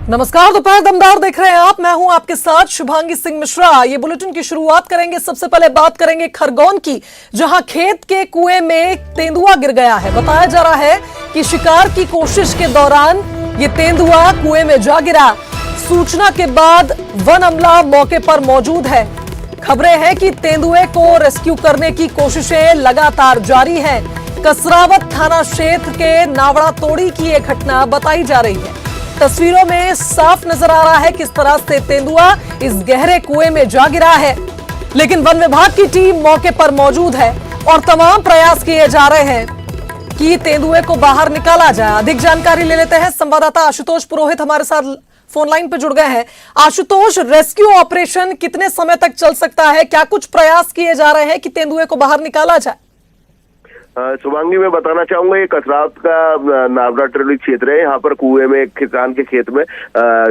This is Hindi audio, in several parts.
नमस्कार, दोपहर दमदार देख रहे हैं आप। मैं हूं आपके साथ शुभांगी सिंह मिश्रा। ये बुलेटिन की शुरुआत करेंगे, सबसे पहले बात करेंगे खरगोन की, जहां खेत के कुएं में तेंदुआ गिर गया है। बताया जा रहा है कि शिकार की कोशिश के दौरान ये तेंदुआ कुएं में जा गिरा। सूचना के बाद वन अमला मौके पर मौजूद है। खबरें हैं कि तेंदुए को रेस्क्यू करने की कोशिशें लगातार जारी हैं। कसरावत थाना क्षेत्र के नावड़ा तोड़ी की यह घटना बताई जा रही है। तस्वीरों में साफ नजर आ रहा है किस तरह से तेंदुआ इस गहरे कुएं में जा गिरा है, लेकिन वन विभाग की टीम मौके पर मौजूद है और तमाम प्रयास किए जा रहे हैं कि तेंदुए को बाहर निकाला जाए। अधिक जानकारी ले लेते हैं, संवाददाता आशुतोष पुरोहित हमारे साथ फोन लाइन पर जुड़ गए हैं। आशुतोष, रेस्क्यू ऑपरेशन कितने समय तक चल सकता है? क्या कुछ प्रयास किए जा रहे हैं कि तेंदुए को बाहर निकाला जाए? शुभांगी, मैं बताना चाहूंगा, ये कसरावत का नावड़ा टोली क्षेत्र है। यहाँ पर कुएं में एक किसान के खेत में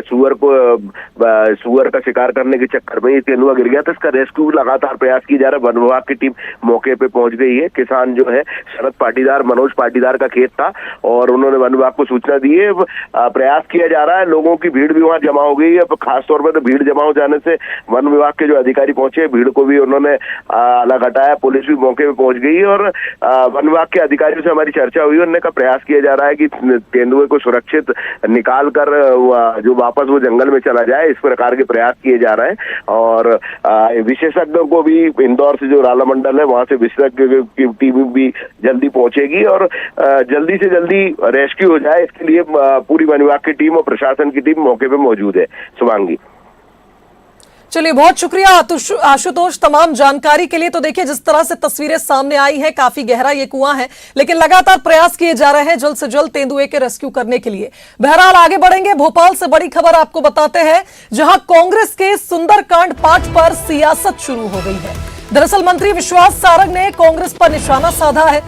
सुअर का शिकार करने के चक्कर में ये तेंदुआ गिर गया था। इसका रेस्क्यू लगातार प्रयास किया जा रहा है। वन विभाग की टीम मौके पे पहुंच गई है। किसान जो है शरद पाटीदार, मनोज पाटीदार का खेत था और उन्होंने वन विभाग को सूचना दी है। प्रयास किया जा रहा है। लोगों की भीड़ भी वहाँ जमा हो गई है। खासतौर पर तो भीड़ जमा हो जाने से वन विभाग के जो अधिकारी पहुंचे, भीड़ को भी उन्होंने अलग हटाया। पुलिस भी मौके पे पहुंच गई है और वन विभाग के अधिकारियों से हमारी चर्चा हुई। उन्होंने का प्रयास किया जा रहा है कि तेंदुए को सुरक्षित निकाल कर जो वापस वो जंगल में चला जाए, इस प्रकार के प्रयास किए जा रहे हैं। और विशेषज्ञों को भी इंदौर से जो राला मंडल है वहां से विशेषज्ञ की टीम भी जल्दी पहुंचेगी और जल्दी से जल्दी रेस्क्यू हो जाए, इसके लिए पूरी वन विभाग की टीम और प्रशासन की टीम मौके पे मौजूद है। शुभांगी, चलिए, बहुत शुक्रिया आशुतोष तमाम जानकारी के लिए। तो देखिए, जिस तरह से तस्वीरें सामने आई हैं, काफी गहरा ये कुआं है, लेकिन लगातार प्रयास किए जा रहे हैं जल्द से जल्द तेंदुए के रेस्क्यू करने के लिए। बहरहाल आगे बढ़ेंगे। भोपाल से बड़ी खबर आपको बताते हैं, जहां कांग्रेस के सुंदरकांड पाठ पर सियासत शुरू हो गई है। दरअसल मंत्री विश्वास सारंग ने कांग्रेस पर निशाना साधा है।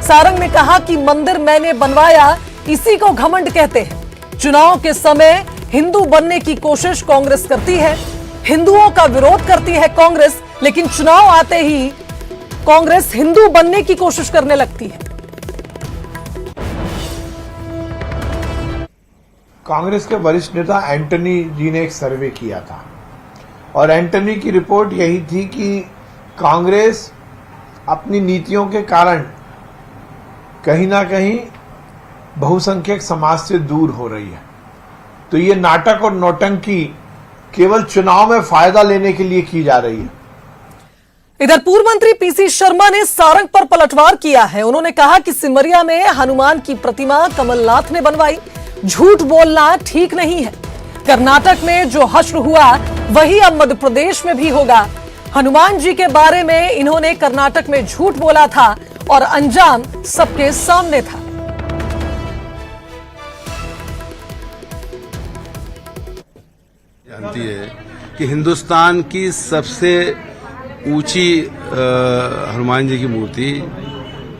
सारंग ने कहा कि मंदिर मैंने बनवाया, इसी को घमंड कहते हैं। चुनाव के समय हिंदू बनने की कोशिश कांग्रेस करती है, हिंदुओं का विरोध करती है कांग्रेस, लेकिन चुनाव आते ही कांग्रेस हिंदू बनने की कोशिश करने लगती है। कांग्रेस के वरिष्ठ नेता एंटनी जी ने एक सर्वे किया था और एंटनी की रिपोर्ट यही थी कि कांग्रेस अपनी नीतियों के कारण कहीं ना कहीं बहुसंख्यक समाज से दूर हो रही है। तो ये नाटक और नौटंकी केवल चुनाव में फायदा लेने के लिए की जा रही है। इधर पूर्व मंत्री पीसी शर्मा ने सारंग पर पलटवार किया है। उन्होंने कहा कि सिमरिया में हनुमान की प्रतिमा कमलनाथ ने बनवाई। झूठ बोलना ठीक नहीं है। कर्नाटक में जो हश्र हुआ वही अब मध्य प्रदेश में भी होगा। हनुमान जी के बारे में इन्होंने कर्नाटक में झूठ बोला था और अंजाम सबके सामने था। जानती है कि हिंदुस्तान की सबसे ऊंची हनुमान जी की मूर्ति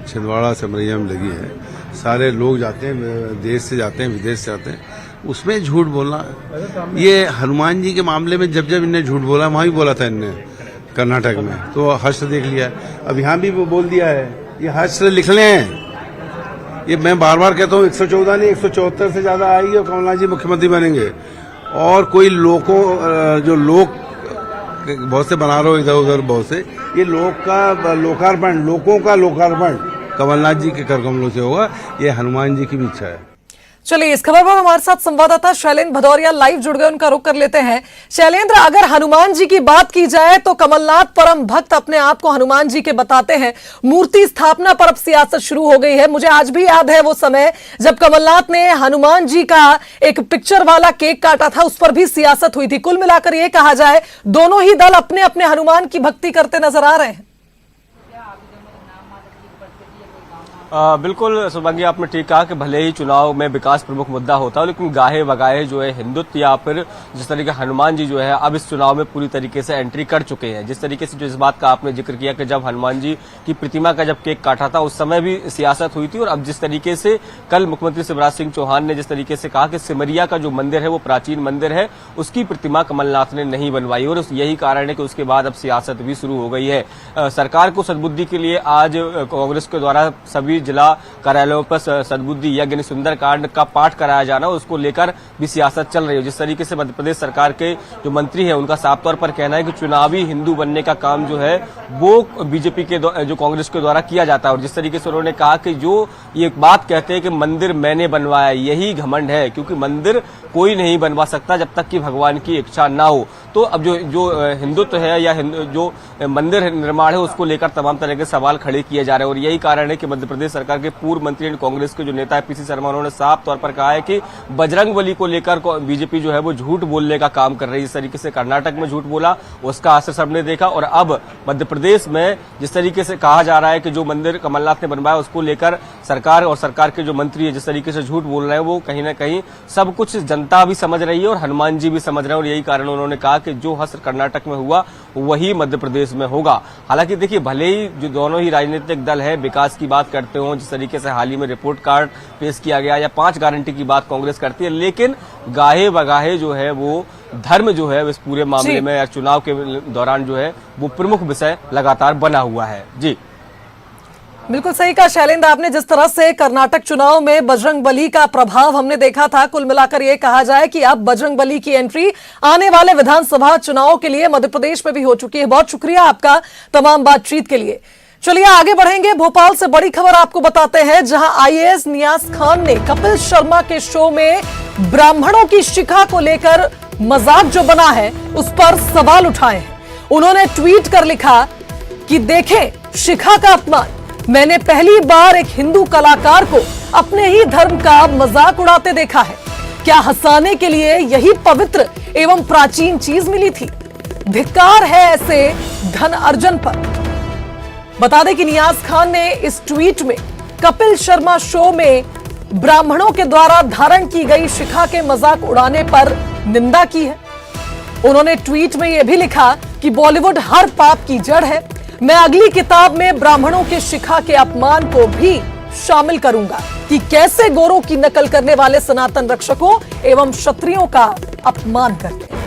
छिंदवाड़ा सिमरिया में लगी है। सारे लोग जाते हैं, देश से जाते हैं, विदेश से आते हैं। उसमें झूठ बोलना, ये हनुमान जी के मामले में जब जब इनने झूठ बोला, वहां भी बोला था इनने कर्नाटक में, तो हश्र देख लिया। अब यहाँ भी वो बोल दिया है, ये हश्र लिख लें। ये मैं बार बार कहता हूँ, 114 नहीं 174 से ज्यादा आएगी और कमलनाथ जी मुख्यमंत्री बनेंगे। और कोई लोगों जो लोग बहुत से बना रहे हो इधर उधर, बहुत से, ये लोगों का लोकार्पण कमलनाथ जी के करकमलों से होगा। ये हनुमान जी की भी इच्छा है। चलिए, इस खबर पर हमारे साथ संवाददाता शैलेंद्र भदौरिया लाइव जुड़ गए, उनका रुख कर लेते हैं। शैलेंद्र, अगर हनुमान जी की बात की जाए तो कमलनाथ परम भक्त अपने आप को हनुमान जी के बताते हैं। मूर्ति स्थापना पर अब सियासत शुरू हो गई है। मुझे आज भी याद है वो समय जब कमलनाथ ने हनुमान जी का एक पिक्चर वाला केक काटा था, उस पर भी सियासत हुई थी। कुल मिलाकर ये कहा जाए, दोनों ही दल अपने अपने हनुमान की भक्ति करते नजर आ रहे हैं। बिल्कुल शुभांगी, आपने ठीक कहा कि भले ही चुनाव में विकास प्रमुख मुद्दा होता है, लेकिन गाहे बगाहे जो है हिंदुत्व या फिर जिस तरीके हनुमान जी जो है अब इस चुनाव में पूरी तरीके से एंट्री कर चुके हैं। जिस तरीके से जो इस बात का आपने जिक्र किया कि जब हनुमान जी की प्रतिमा का जब केक काटा था उस समय भी सियासत हुई थी, और अब जिस तरीके से कल मुख्यमंत्री शिवराज सिंह चौहान ने जिस तरीके से कहा कि सिमरिया का जो मंदिर है वो प्राचीन मंदिर है, उसकी प्रतिमा कमलनाथ ने नहीं बनवाई, और यही कारण है कि उसके बाद अब सियासत भी शुरू हो गई है। सरकार को सद्बुद्धि के लिए आज कांग्रेस के द्वारा सभी जिला कार्यालयों पर सद्बुद्धि यज्ञ सुंदरकांड का पाठ कराया जाना, उसको लेकर भी सियासत चल रही है। जिस तरीके से मध्य प्रदेश सरकार के जो मंत्री है उनका साफ तौर पर कहना है कि चुनावी हिंदू बनने का काम जो है वो बीजेपी के जो कांग्रेस के द्वारा किया जाता है। और जिस तरीके से उन्होंने कहा कि जो ये बात कहते हैं कि मंदिर मैंने बनवाया, यही घमंड है, क्योंकि मंदिर कोई नहीं बनवा सकता जब तक कि भगवान की इच्छा ना हो। तो अब जो हिंदुत्व है या जो मंदिर निर्माण है उसको लेकर तमाम तरह के सवाल खड़े किए जा रहे हैं। और यही कारण है कि मध्य प्रदेश सरकार के पूर्व मंत्री और कांग्रेस के जो नेता है पीसी शर्मा, उन्होंने साफ तौर पर कहा है कि बजरंगबली को लेकर बीजेपी जो है वो झूठ बोलने का काम कर रही है। इस तरीके से कर्नाटक में झूठ बोला, उसका असर सबने देखा। और अब मध्य प्रदेश में जिस तरीके से कहा जा रहा है कि जो मंदिर कमलनाथ ने बनवाया उसको लेकर सरकार और सरकार के जो मंत्री है जिस तरीके से झूठ बोल रहे हैं, वो कहीं ना कहीं सब कुछ जनता भी समझ रही है और हनुमान जी भी समझ रहे हैं। और यही कारण उन्होंने कहा कि जो हश्र कर्नाटक में हुआ वही मध्य प्रदेश में होगा। हालांकि देखिए, भले ही जो दोनों ही राजनीतिक दल है विकास की बात करते हो, जिस तरीके से हाल ही में रिपोर्ट कार्ड पेश किया गया या 5 गारंटी की बात कांग्रेस करती है, लेकिन गाहे बगाहे जो है वो धर्म जो है इस पूरे मामले में चुनाव के दौरान जो है वो प्रमुख विषय लगातार बना हुआ है। जी बिल्कुल सही कहा शैलेंद्र आपने। जिस तरह से कर्नाटक चुनाव में बजरंगबली का प्रभाव हमने देखा था, कुल मिलाकर यह कहा जाए कि अब बजरंगबली की एंट्री आने वाले विधानसभा चुनाव के लिए मध्य प्रदेश में भी हो चुकी है। बहुत शुक्रिया आपका तमाम बातचीत के लिए। चलिए आगे बढ़ेंगे। भोपाल से बड़ी खबर आपको बताते हैं, जहां आईएएस नियाज खान ने कपिल शर्मा के शो में ब्राह्मणों की शिखा को लेकर मजाक जो बना है उस पर सवाल उठाए हैं। उन्होंने ट्वीट कर लिखा कि देखें शिखा का अपमान, मैंने पहली बार एक हिंदू कलाकार को अपने ही धर्म का मजाक उड़ाते देखा है। क्या हंसाने के लिए यही पवित्र एवं प्राचीन चीज मिली थी? धिक्कार है ऐसे धन अर्जन पर। बता दें कि नियाज खान ने इस ट्वीट में कपिल शर्मा शो में ब्राह्मणों के द्वारा धारण की गई शिखा के मजाक उड़ाने पर निंदा की है। उन्होंने ट्वीट में यह भी लिखा कि बॉलीवुड हर पाप की जड़ है, मैं अगली किताब में ब्राह्मणों के शिखा के अपमान को भी शामिल करूंगा कि कैसे गोरों की नकल करने वाले सनातन रक्षकों एवं क्षत्रियों का अपमान करते हैं।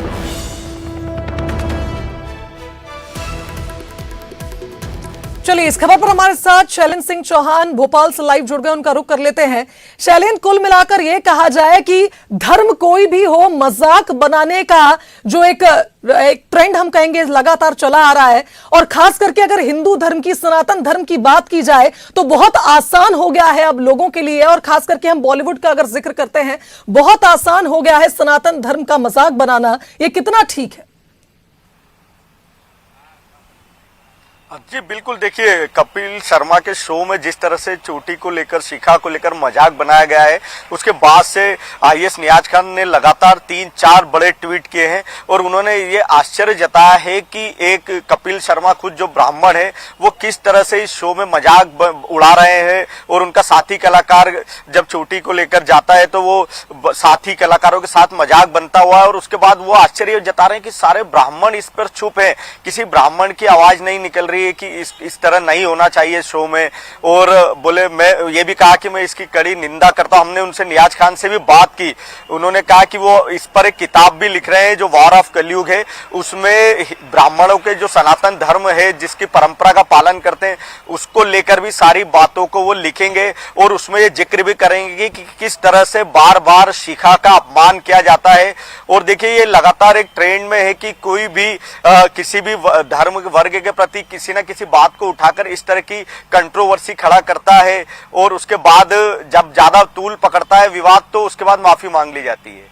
चलिए इस खबर पर हमारे साथ शैलेंद्र सिंह चौहान भोपाल से लाइव जुड़ गए, उनका रुख कर लेते हैं। शैलेंद्र, कुल मिलाकर यह कहा जाए कि धर्म कोई भी हो, मजाक बनाने का जो एक ट्रेंड हम कहेंगे लगातार चला आ रहा है, और खास करके अगर हिंदू धर्म की, सनातन धर्म की बात की जाए तो बहुत आसान हो गया है अब लोगों के लिए, और खास करके हम बॉलीवुड का अगर जिक्र करते हैं, बहुत आसान हो गया है सनातन धर्म का मजाक बनाना। यह कितना ठीक है? जी बिल्कुल, देखिए कपिल शर्मा के शो में जिस तरह से चोटी को लेकर, शिखा को लेकर मजाक बनाया गया है, उसके बाद से आईएएस नियाज खान ने लगातार 3-4 बड़े ट्वीट किए हैं और उन्होंने ये आश्चर्य जताया है कि एक कपिल शर्मा खुद जो ब्राह्मण है वो किस तरह से इस शो में मजाक उड़ा रहे हैं। और उनका साथी कलाकार जब चोटी को लेकर जाता है तो वो साथी कलाकारों के साथ मजाक बनता हुआ है, और उसके बाद वो आश्चर्य जता रहे हैं कि सारे ब्राह्मण इस पर चुप है, किसी ब्राह्मण की आवाज नहीं निकल रही है कि इस तरह नहीं होना चाहिए शो में। और बोले, मैं ये भी कहा कि मैं इसकी कड़ी निंदा करता हूं। हमने उनसे नियाज खान से भी बात की, उन्होंने कहा कि वो इस पर एक किताब भी लिख रहे हैं जो वॉर ऑफ कलयुग है, उसमें ब्राह्मणों के जो सनातन धर्म है जिसकी परंपरा का पालन करते हैं उसको लेकर भी सारी बातों को वो लिखेंगे, और उसमें ये जिक्र भी करेंगे कि किस तरह से बार बार शिखा का अपमान किया जाता है। और देखिए ये लगातार एक ट्रेंड में है कि कोई भी किसी भी धर्म वर्ग के प्रति किसी न किसी बात को उठाकर इस तरह की कंट्रोवर्सी खड़ा करता है, और उसके बाद जब ज्यादा तूल पकड़ता है विवाद तो उसके बाद माफी मांग ली जाती है।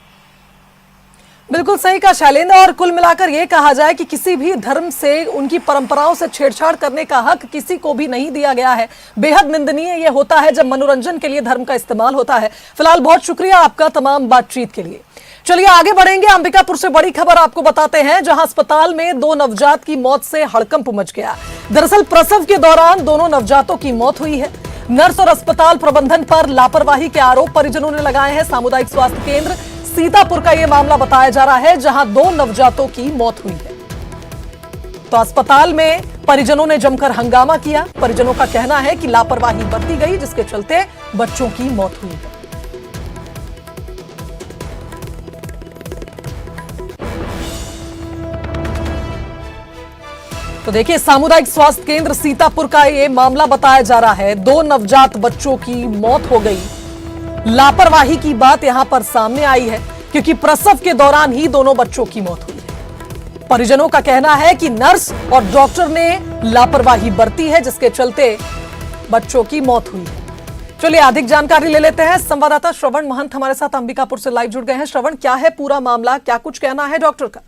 बिल्कुल सही कहा शैलेंद्र। और कुल मिलाकर यह कहा जाए कि किसी भी धर्म से, उनकी परंपराओं से छेड़छाड़ करने का हक किसी को भी नहीं दिया गया है। बेहद निंदनीय यह होता है जब मनोरंजन के लिए धर्म का इस्तेमाल होता है। फिलहाल बहुत शुक्रिया आपका तमाम बातचीत के लिए। चलिए आगे बढ़ेंगे। अंबिकापुर से बड़ी खबर आपको बताते हैं, जहां अस्पताल में 2 नवजात की मौत से हड़कंप मच गया। दरअसल प्रसव के दौरान दोनों नवजातों की मौत हुई है। नर्स और अस्पताल प्रबंधन पर लापरवाही के आरोप परिजनों ने लगाए हैं। सामुदायिक स्वास्थ्य केंद्र सीतापुर का यह मामला बताया जा रहा है, जहां 2 नवजातों की मौत हुई है। तो अस्पताल में परिजनों ने जमकर हंगामा किया। परिजनों का कहना है कि लापरवाही बरती गई, जिसके चलते बच्चों की मौत हुई है। तो देखिए, सामुदायिक स्वास्थ्य केंद्र सीतापुर का ये मामला बताया जा रहा है। 2 नवजात बच्चों की मौत हो गई। लापरवाही की बात यहां पर सामने आई है क्योंकि प्रसव के दौरान ही दोनों बच्चों की मौत हुई है। परिजनों का कहना है कि नर्स और डॉक्टर ने लापरवाही बरती है, जिसके चलते बच्चों की मौत हुई है। चलिए अधिक जानकारी ले लेते हैं। संवाददाता श्रवण महंत हमारे साथ अंबिकापुर से लाइव जुड़ गए हैं। श्रवण, क्या है पूरा मामला, क्या कुछ कहना है डॉक्टर का?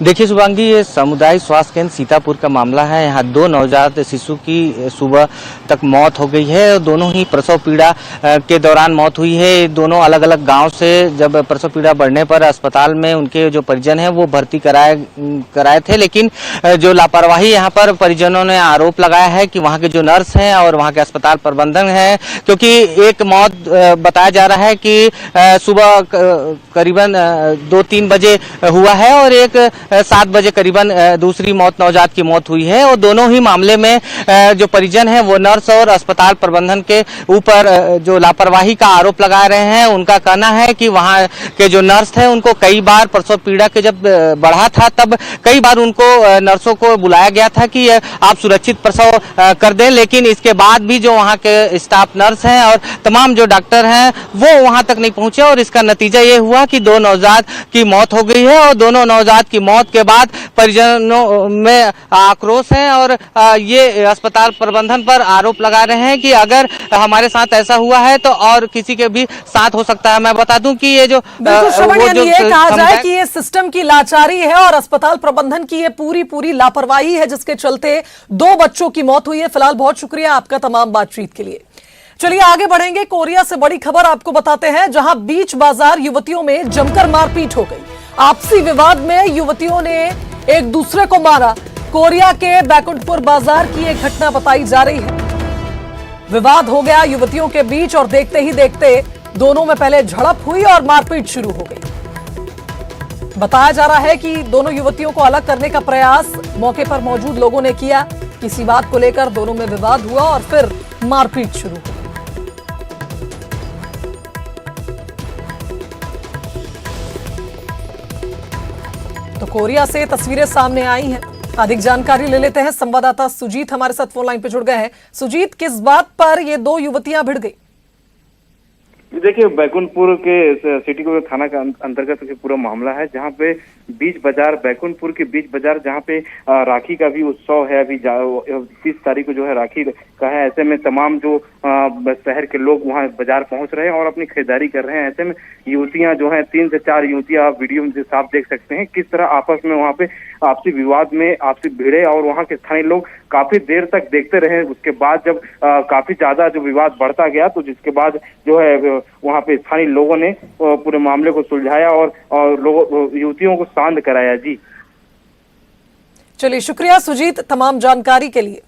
देखिए शुभांगी, ये सामुदायिक स्वास्थ्य केंद्र सीतापुर का मामला है। यहाँ 2 नवजात शिशु की सुबह तक मौत हो गई है और दोनों ही प्रसव पीड़ा के दौरान मौत हुई है। दोनों अलग अलग गांव से जब प्रसव पीड़ा बढ़ने पर अस्पताल में उनके जो परिजन हैं वो भर्ती कराए थे, लेकिन जो लापरवाही यहाँ पर परिजनों ने आरोप लगाया है कि वहाँ के जो नर्स हैं और वहाँ के अस्पताल प्रबंधन है, क्योंकि एक मौत बताया जा रहा है कि सुबह करीबन 2-3 बजे हुआ है और एक 7 बजे करीबन दूसरी मौत, नवजात की मौत हुई है। और दोनों ही मामले में जो परिजन हैं वो नर्स और अस्पताल प्रबंधन के ऊपर जो लापरवाही का आरोप लगा रहे हैं। उनका कहना है कि वहां के जो नर्स थे उनको कई बार प्रसव पीड़ा के जब बढ़ा था तब कई बार उनको नर्सों को बुलाया गया था कि आप सुरक्षित प्रसव कर दें, लेकिन इसके बाद भी जो वहां के स्टाफ नर्स हैं और तमाम जो डॉक्टर हैं वो वहां तक नहीं पहुंचे और इसका नतीजा ये हुआ कि 2 नवजात की मौत हो गई है। और दोनों नवजात की मौत के बाद परिजनों में आक्रोश है और ये अस्पताल प्रबंधन पर आरोप लगा रहे हैं कि अगर हमारे साथ ऐसा हुआ है तो और किसी के भी साथ हो सकता है। मैं बता दूं कि ये जो ये कहा जाए कि ये सिस्टम की लाचारी है और अस्पताल प्रबंधन की ये पूरी लापरवाही है, जिसके चलते 2 बच्चों की मौत हुई है। फिलहाल बहुत शुक्रिया आपका तमाम बातचीत के लिए। चलिए आगे बढ़ेंगे। कोरिया से बड़ी खबर आपको बताते हैं, जहां बीच बाजार युवतियों में जमकर मारपीट हो गई। आपसी विवाद में युवतियों ने एक दूसरे को मारा। कोरिया के बैकुंठपुर बाजार की एक घटना बताई जा रही है। विवाद हो गया युवतियों के बीच और देखते ही देखते दोनों में पहले झड़प हुई और मारपीट शुरू हो गई। बताया जा रहा है कि दोनों युवतियों को अलग करने का प्रयास मौके पर मौजूद लोगों ने किया। किसी बात को लेकर दोनों में विवाद हुआ और फिर मारपीट शुरू हुई। तो कोरिया से तस्वीरें सामने आई हैं। अधिक जानकारी ले लेते हैं। संवाददाता सुजीत हमारे साथ फोन लाइन पे जुड़ गए हैं। सुजीत, किस बात पर ये 2 युवतियां भिड़ गई? देखिए, बैकुंठपुर के सिटी को थाना का अंतर्गत पूरा मामला है, जहां पे बीच बाजार, बैकुंठपुर के बीच बाजार, जहां पे राखी का भी उत्सव है। अभी 30 तारीख को जो है राखी का है। ऐसे में तमाम जो शहर के लोग वहां बाजार पहुंच रहे हैं और अपनी खरीदारी कर रहे हैं। ऐसे में युवतियां जो हैं, 3 से 4 युवतियां, आप वीडियो में साफ देख सकते हैं किस तरह आपस में वहां पे आपसी विवाद में आपसी भिड़े और वहां के स्थानीय लोग काफी देर तक देखते रहे। उसके बाद जब काफी ज्यादा जो विवाद बढ़ता गया तो जिसके बाद जो है वहां पे स्थानीय लोगों ने पूरे मामले को सुलझाया और युवतियों को शांत कराया। जी चलिए, शुक्रिया सुजीत तमाम जानकारी के लिए।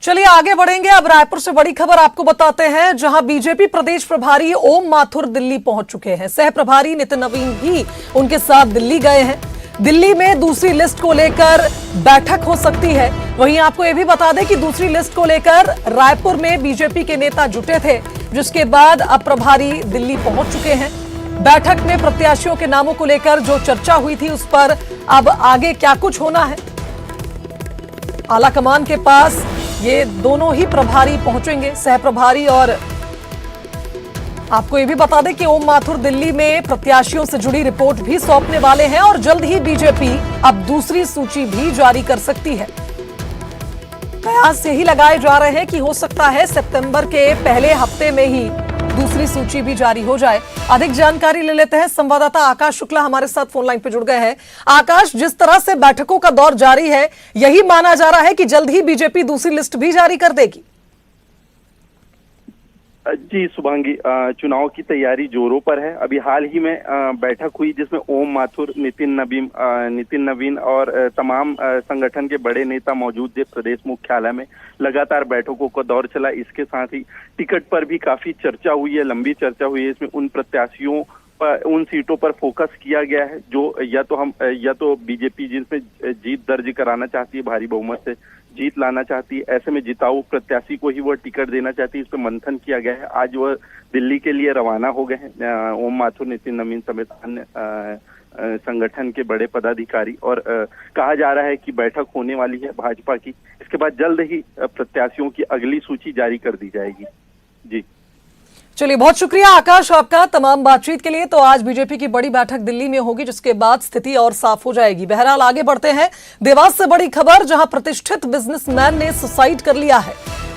चलिए आगे बढ़ेंगे। अब रायपुर से बड़ी खबर आपको बताते हैं, जहां बीजेपी प्रदेश प्रभारी ओम माथुर दिल्ली पहुंच चुके हैं। सह प्रभारी नितिन नवीन भी उनके साथ दिल्ली गए हैं। दिल्ली में दूसरी लिस्ट को लेकर बैठक हो सकती है। वहीं आपको यह भी बता दें कि दूसरी लिस्ट को लेकर रायपुर में बीजेपी के नेता जुटे थे, जिसके बाद अब प्रभारी दिल्ली पहुंच चुके हैं। बैठक में प्रत्याशियों के नामों को लेकर जो चर्चा हुई थी उस पर अब आगे क्या कुछ होना है। आला कमान के पास ये दोनों ही प्रभारी पहुंचेंगे, सह प्रभारी। और आपको ये भी बता दें कि ओम माथुर दिल्ली में प्रत्याशियों से जुड़ी रिपोर्ट भी सौंपने वाले हैं और जल्द ही बीजेपी अब दूसरी सूची भी जारी कर सकती है। कयास यही लगाए जा रहे हैं कि हो सकता है सितंबर के पहले हफ्ते में ही दूसरी सूची भी जारी हो जाए। अधिक जानकारी ले लेते हैं। संवाददाता आकाश शुक्ला हमारे साथ फोन लाइन पे जुड़ गए हैं। आकाश, जिस तरह से बैठकों का दौर जारी है, यही माना जा रहा है कि जल्द ही बीजेपी दूसरी लिस्ट भी जारी कर देगी। जी शुभांगी, चुनाव की तैयारी जोरों पर है। अभी हाल ही में बैठक हुई जिसमें ओम माथुर, नितिन नवीन और तमाम संगठन के बड़े नेता मौजूद थे। प्रदेश मुख्यालय में लगातार बैठकों का दौर चला। इसके साथ ही टिकट पर भी काफी चर्चा हुई है, लंबी चर्चा हुई है। इसमें उन प्रत्याशियों पर, उन सीटों पर फोकस किया गया है जो या तो बीजेपी जिनमें जीत दर्ज कराना चाहती है, भारी बहुमत से जीत लाना चाहती है। ऐसे में जिताऊ प्रत्याशी को ही वह टिकट देना चाहती है। इस पर मंथन किया गया है। आज वह दिल्ली के लिए रवाना हो गए हैं। ओम माथुर, नितिन नवीन समेत अन्य संगठन के बड़े पदाधिकारी, और कहा जा रहा है कि बैठक होने वाली है भाजपा की। इसके बाद जल्द ही प्रत्याशियों की अगली सूची जारी कर दी जाएगी। जी चलिए, बहुत शुक्रिया आकाश आपका तमाम बातचीत के लिए। तो आज बीजेपी की बड़ी बैठक दिल्ली में होगी, जिसके बाद स्थिति और साफ हो जाएगी। बहरहाल आगे बढ़ते हैं। देवास से बड़ी खबर, जहां प्रतिष्ठित बिजनेसमैन ने सुसाइड कर लिया है।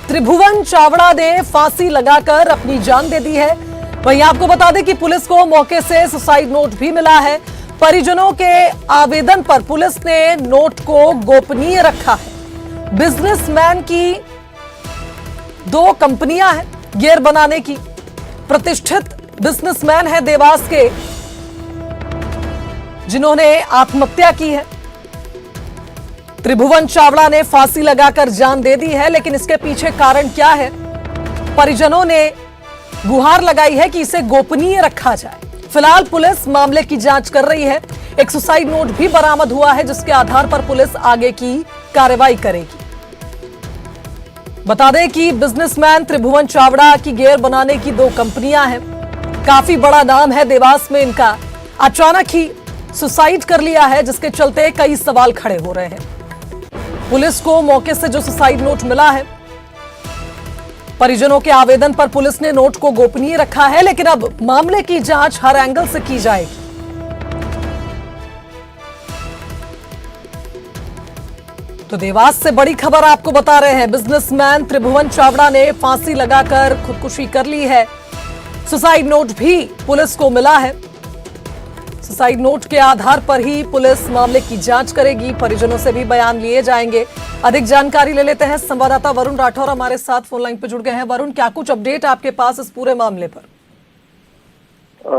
त्रिभुवन चावड़ा ने फांसी लगाकर अपनी जान दे दी है। वहीं आपको बता दें कि पुलिस को मौके से सुसाइड नोट भी मिला है। परिजनों के आवेदन पर पुलिस ने नोट को गोपनीय रखा है। बिजनेसमैन की 2 कंपनियां हैं गियर बनाने की। प्रतिष्ठित बिजनेसमैन है देवास के, जिन्होंने आत्महत्या की है। त्रिभुवन चावड़ा ने फांसी लगाकर जान दे दी है, लेकिन इसके पीछे कारण क्या है? परिजनों ने गुहार लगाई है कि इसे गोपनीय रखा जाए। फिलहाल पुलिस मामले की जांच कर रही है। एक सुसाइड नोट भी बरामद हुआ है, जिसके आधार पर पुलिस आगे की कार्रवाई करेगी। बता दें कि बिजनेसमैन त्रिभुवन चावड़ा की गियर बनाने की 2 कंपनियां हैं। काफी बड़ा नाम है देवास में इनका। अचानक ही सुसाइड कर लिया है, जिसके चलते कई सवाल खड़े हो रहे हैं। पुलिस को मौके से जो सुसाइड नोट मिला है, परिजनों के आवेदन पर पुलिस ने नोट को गोपनीय रखा है, लेकिन अब मामले की जांच हर एंगल से की जाएगी। तो देवास से बड़ी खबर आपको बता रहे हैं। बिजनेसमैन त्रिभुवन चावड़ा ने फांसी लगाकर खुदकुशी कर ली है। सुसाइड नोट भी पुलिस को मिला है। सुसाइड नोट के आधार पर ही पुलिस मामले की जांच करेगी। परिजनों से भी बयान लिए जाएंगे। अधिक जानकारी ले लेते हैं। संवाददाता वरुण राठौर हमारे साथ फोन लाइन पर जुड़ गए हैं। वरुण, क्या कुछ अपडेट आपके पास इस पूरे मामले पर?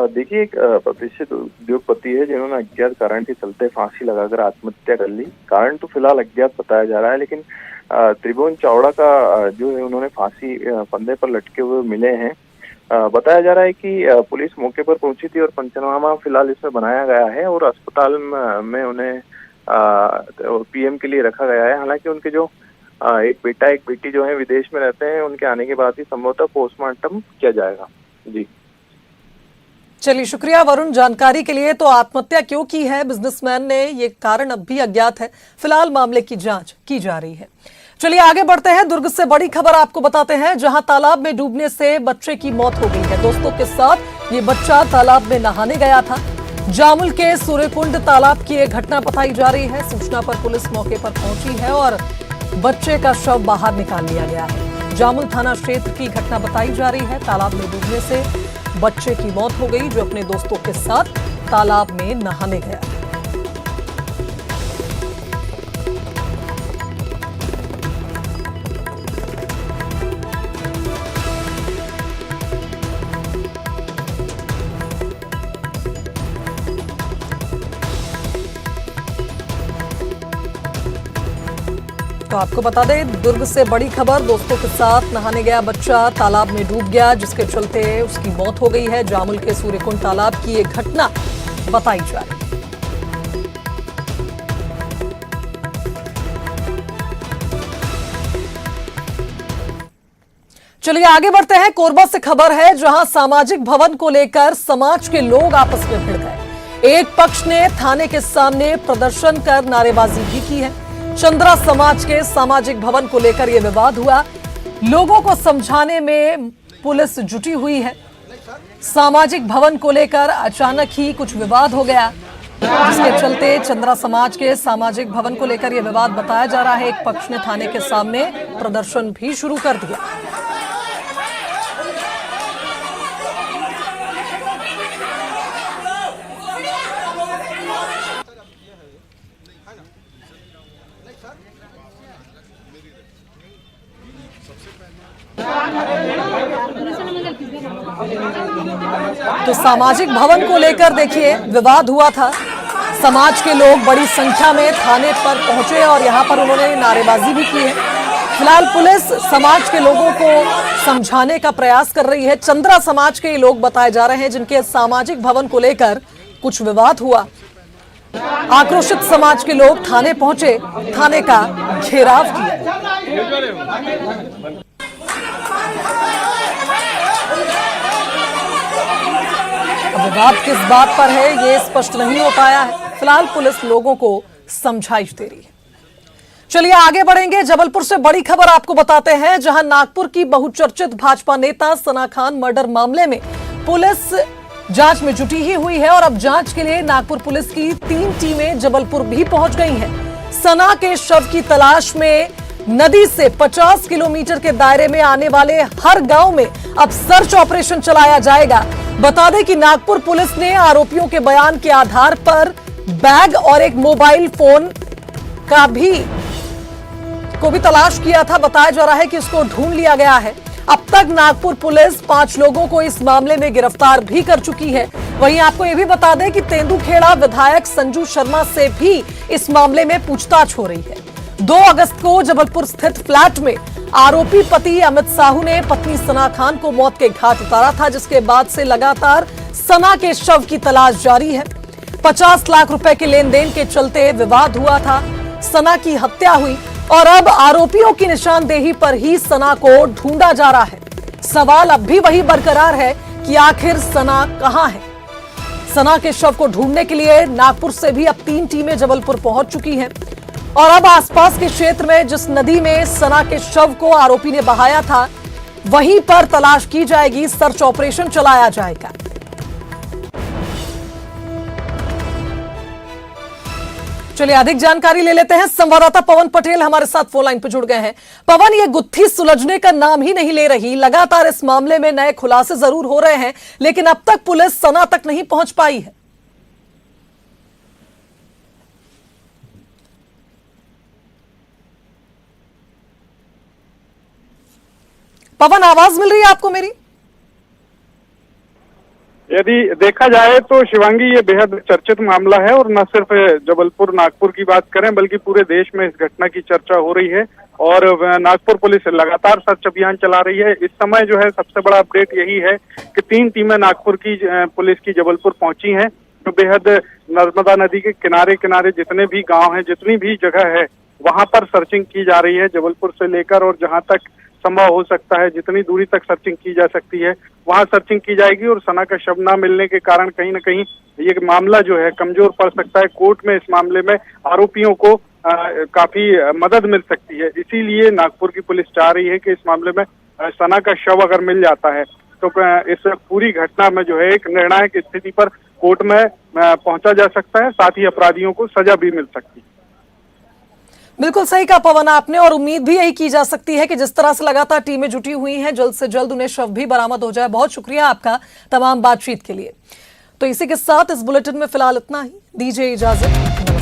देखिए, एक प्रतिष्ठित उद्योगपति है जिन्होंने अज्ञात कारण के चलते फांसी लगाकर आत्महत्या कर ली। कारण तो फिलहाल अज्ञात बताया जा रहा है, लेकिन त्रिभुवन चावड़ा का जो है उन्होंने फांसी फंदे पर लटके हुए मिले हैं। बताया जा रहा है कि पुलिस मौके पर पहुंची थी और पंचनामा फिलहाल इसमें बनाया गया है और अस्पताल में उन्हें पीएम के लिए रखा गया है। हालांकि उनके जो एक बेटा एक बेटी जो है विदेश में रहते हैं, उनके आने के बाद ही संभवतः पोस्टमार्टम किया जाएगा। जी चलिए, शुक्रिया वरुण जानकारी के लिए। तो आत्महत्या क्यों की है बिजनेसमैन ने, ये कारण अब भी अज्ञात है। फिलहाल मामले की जांच की जा रही है। चलिए आगे बढ़ते हैं। दुर्ग से बड़ी खबर आपको बताते हैं, जहां तालाब में डूबने से बच्चे की मौत हो गई है। दोस्तों के साथ ये बच्चा तालाब में नहाने गया था। जामुल के सूर्यकुंड तालाब की एक घटना बताई जा रही है। सूचना पर पुलिस मौके पर पहुंची है और बच्चे का शव बाहर निकाल लिया गया है। जामुल थाना क्षेत्र की घटना बताई जा रही है। तालाब में डूबने से बच्चे की मौत हो गई, जो अपने दोस्तों के साथ तालाब में नहाने गया। तो आपको बता दें, दुर्ग से बड़ी खबर, दोस्तों के साथ नहाने गया बच्चा तालाब में डूब गया, जिसके चलते उसकी मौत हो गई है। जामुल के सूर्यकुंड तालाब की एक घटना बताई जा रही है। चलिए आगे बढ़ते हैं। कोरबा से खबर है, जहां सामाजिक भवन को लेकर समाज के लोग आपस में भिड़ गए। एक पक्ष ने थाने के सामने प्रदर्शन कर नारेबाजी भी की है। चंद्रा समाज के सामाजिक भवन को लेकर यह विवाद हुआ। लोगों को समझाने में पुलिस जुटी हुई है। सामाजिक भवन को लेकर अचानक ही कुछ विवाद हो गया, जिसके चलते चंद्रा समाज के सामाजिक भवन को लेकर यह विवाद बताया जा रहा है। एक पक्ष ने थाने के सामने प्रदर्शन भी शुरू कर दिया। तो सामाजिक भवन को लेकर देखिए विवाद हुआ था। समाज के लोग बड़ी संख्या में थाने पर पहुंचे और यहां पर उन्होंने नारेबाजी भी की है। फिलहाल पुलिस समाज के लोगों को समझाने का प्रयास कर रही है। चंद्रा समाज के लोग बताए जा रहे हैं, जिनके सामाजिक भवन को लेकर कुछ विवाद हुआ। आक्रोशित समाज के लोग थाने पहुंचे, थाने का घेराव किया। अब विवाद किस बात पर है ये स्पष्ट नहीं हो पाया है। फिलहाल पुलिस लोगों को समझाइश दे रही है। चलिए आगे बढ़ेंगे। जबलपुर से बड़ी खबर आपको बताते हैं, जहां नागपुर की बहुचर्चित भाजपा नेता सना खान मर्डर मामले में पुलिस जांच में जुटी ही हुई है और अब जांच के लिए नागपुर पुलिस की 3 टीमें जबलपुर भी पहुंच गई हैं। सना के शव की तलाश में नदी से 50 किलोमीटर के दायरे में आने वाले हर गांव में अब सर्च ऑपरेशन चलाया जाएगा। बता दें कि नागपुर पुलिस ने आरोपियों के बयान के आधार पर बैग और एक मोबाइल फोन को भी तलाश किया था। बताया जा रहा है कि इसको ढूंढ लिया गया है। अब तक नागपुर पुलिस 5 लोगों को इस मामले में गिरफ्तार भी कर चुकी है। वहीं आपको यह भी बता दें कि तेंदुखेड़ा विधायक संजू शर्मा से भी इस मामले में पूछताछ हो रही है। 2 अगस्त को जबलपुर स्थित फ्लैट में आरोपी पति अमित साहू ने पत्नी सना खान को मौत के घाट उतारा था, जिसके बाद से लगातार सना के शव की तलाश जारी है। 50 लाख रुपए के लेन देन के चलते विवाद हुआ था, सना की हत्या हुई और अब आरोपियों की निशानदेही पर ही सना को ढूंढा जा रहा है। सवाल अब भी वही बरकरार है कि आखिर सना कहां है। सना के शव को ढूंढने के लिए नागपुर से भी अब 3 टीमें जबलपुर पहुंच चुकी हैं और अब आसपास के क्षेत्र में जिस नदी में सना के शव को आरोपी ने बहाया था वहीं पर तलाश की जाएगी, सर्च ऑपरेशन चलाया जाएगा। चलिए अधिक जानकारी ले लेते हैं। संवाददाता पवन पटेल हमारे साथ फोन लाइन पर जुड़ गए हैं। पवन, ये गुत्थी सुलझने का नाम ही नहीं ले रही। लगातार इस मामले में नए खुलासे जरूर हो रहे हैं, लेकिन अब तक पुलिस सना तक नहीं पहुंच पाई है। पवन, आवाज मिल रही है आपको मेरी? यदि देखा जाए तो शिवांगी, ये बेहद चर्चित मामला है और न सिर्फ जबलपुर नागपुर की बात करें बल्कि पूरे देश में इस घटना की चर्चा हो रही है और नागपुर पुलिस लगातार सर्च अभियान चला रही है। इस समय जो है सबसे बड़ा अपडेट यही है कि 3 टीमें नागपुर की पुलिस की जबलपुर पहुंची हैं, जो बेहद नर्मदा नदी के किनारे किनारे जितने भी गाँव हैं, जितनी भी जगह है वहां पर सर्चिंग की जा रही है। जबलपुर से लेकर और जहां तक संभव हो सकता है जितनी दूरी तक सर्चिंग की जा सकती है वहां सर्चिंग की जाएगी और सना का शव न मिलने के कारण कहीं न कहीं ये मामला जो है कमजोर पड़ सकता है। कोर्ट में इस मामले में आरोपियों को काफी मदद मिल सकती है। इसीलिए नागपुर की पुलिस चाह रही है कि इस मामले में सना का शव अगर मिल जाता है तो इस पूरी घटना में जो है एक निर्णायक स्थिति पर कोर्ट में पहुंचा जा सकता है, साथ ही अपराधियों को सजा भी मिल सकती है। बिल्कुल सही कहा पवन आपने, और उम्मीद भी यही की जा सकती है कि जिस तरह से लगातार टीमें जुटी हुई हैं, जल्द से जल्द उन्हें शव भी बरामद हो जाए। बहुत शुक्रिया आपका तमाम बातचीत के लिए। तो इसी के साथ इस बुलेटिन में फिलहाल इतना ही। दीजिए इजाजत।